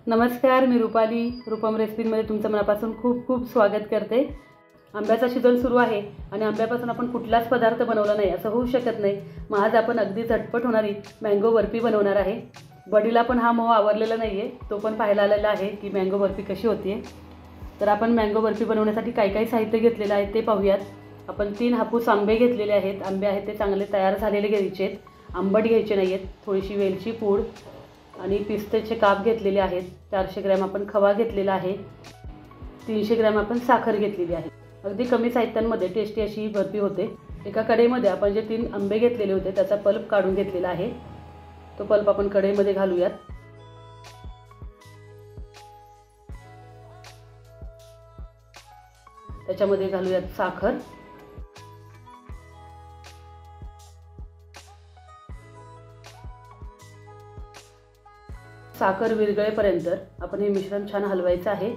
नमस्कार, मी रुपाली रूपम रेसिपीमध्ये तुमचं मनापासून खूप खूप स्वागत करते। आंब्याचा सीजन सुरू आहे आणि आंब्यापासून आपण कुठलाच पदार्थ बनवला नाही असं होऊ शकत नाही। मग आज आपण अगदी झटपट होणारी मँगो बर्फी बनवणार आहे। बडीला पण हा मोह आवरलेला नाहीये, तो पण पाहायला आलेला आहे की मँगो बर्फी कशी होते। तर आपण मँगो बर्फी बनवण्यासाठी काय काय साहित्य घेतलेलं आहे ते पाहूयात। आपण 3 हापूस आंबे घेतलेले आहेत। आंबे आहेत ते चांगले तयार झालेले घ्यायचे आहेत, आंबट घ्यायचे नाहीत। थोडीशी वेलची पूड आणि पिस्त्याचे काप घेतलेले आहेत। 400 ग्रॅम आपण खवा घेतलेला आहे। 300 ग्रॅम आपण साखर घेतलेली आहे। अगदी कमी साहित्यांमध्ये टेस्टी अशी ही बर्फी होते। एका कढईमध्ये आपण जे 3 आंबे घेतलेले होते त्याचा पल्प काढून घेतलेला आहे। तो पल्प आपण कढईमध्ये घालूयात। त्याच्यामध्ये घालूयात साखर, साखर विरघळेपर्यंत आपण हे मिश्रण छान हलवायचं आहे।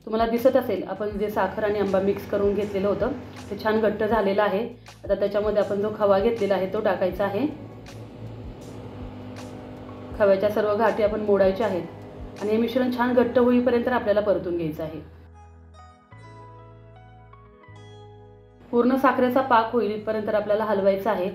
तुम्हाला दिसत असेल आपण जे साखर आणि आंबा मिक्स करून घेतलेलं होतं ते छान घट्ट झालेलं आहे। आता त्याच्यामध्ये आपण जो खवा घेतलेला आहे तो टाकायचा आहे। खव्याच्या सर्व गाठी आपण मोडायच्या आहेत आणि हे मिश्रण छान घट्ट होईपर्यंत आपल्याला परतून घ्यायचं आहे। पूर्ण साखरेचा पाक होईपर्यंत आपल्याला हलवायचं आहे।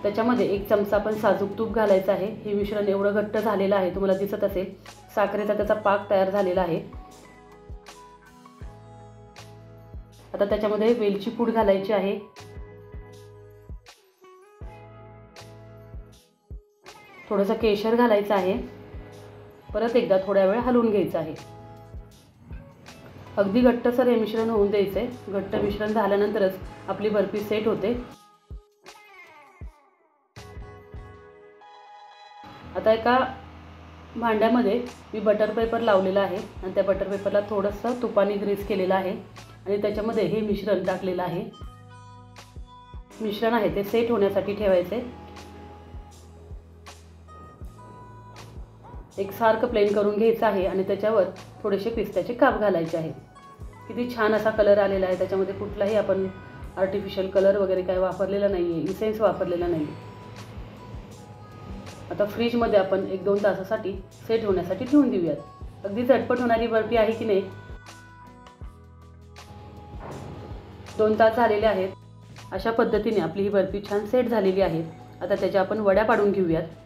त्याच्यामध्ये 1 चमचा आपण साजूक तूप घालायचं आहे। हे मिश्रण एवढं घट्ट झालेलं आहे, तुम्हाला दिसत असेल साखरेचा त्याचा पाक तयार झालेला आहे। आता त्याच्यामध्ये वेलची पूड घालायची आहे। थोडंसं केशर घालायचं आहे। परत एकदा थोड्या वेळ हलवून घ्यायचं आहे। अगदी घट्टसर हे मिश्रण होऊन द्यायचंय। घट्ट मिश्रण झाल्यानंतरच आपली बर्फी सेट होते। आता एका भांड्यामध्ये मी बटर पेपर लावलेला आहे आणि त्या बटर पेपरला थोडंसं तुपाने ग्रीस केलेलं आहे आणि त्याच्यामध्ये हे मिश्रण टाकलेलं आहे। मिश्रण आहे ते सेट होण्यासाठी ठेवायचे। एकसारखं प्लेन करून घ्यायचं आहे आणि त्याच्यावर थोडेसे पिस्त्याचे काप घालायचे आहेत। किती छान असा कलर आलेला आहे। त्याच्यामध्ये कुठलाही आपण आर्टिफिशियल कलर वगैरे काय वापरलेला नाहीये, इसेन्स वापरलेला नाही। आता फ्रीजमध्ये आपण 1-2 तासासाठी सेट होण्यासाठी ठेवून देऊयात। अगदी झटपट होणारी बर्फी आहे की नाही। 2 तास झालेले आहेत। अशा पद्धतीने आपली ही बर्फी छान सेट झालेली आहे। आता त्याच्या आपण वड्या पाडून घेऊयात।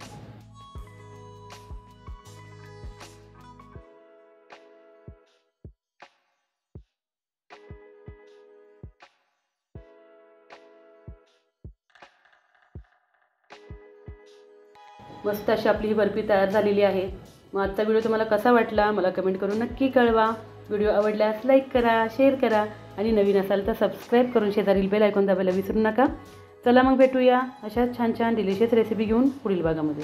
मस्त अशी आपली ही बर्फी तयार झालेली आहे। मग आजचा व्हिडिओ तुम्हाला कसा वाटला मला कमेंट करून नक्की कळवा। व्हिडिओ आवडल्यास लाईक करा, शेअर करा आणि नवीन असाल तर सबस्क्राईब करून शेजारील बेल आयकॉन दाबायला विसरू नका। चला मग भेटूया अशा छान छान डिलिशियस रेसिपी घेऊन पुढील भागामध्ये।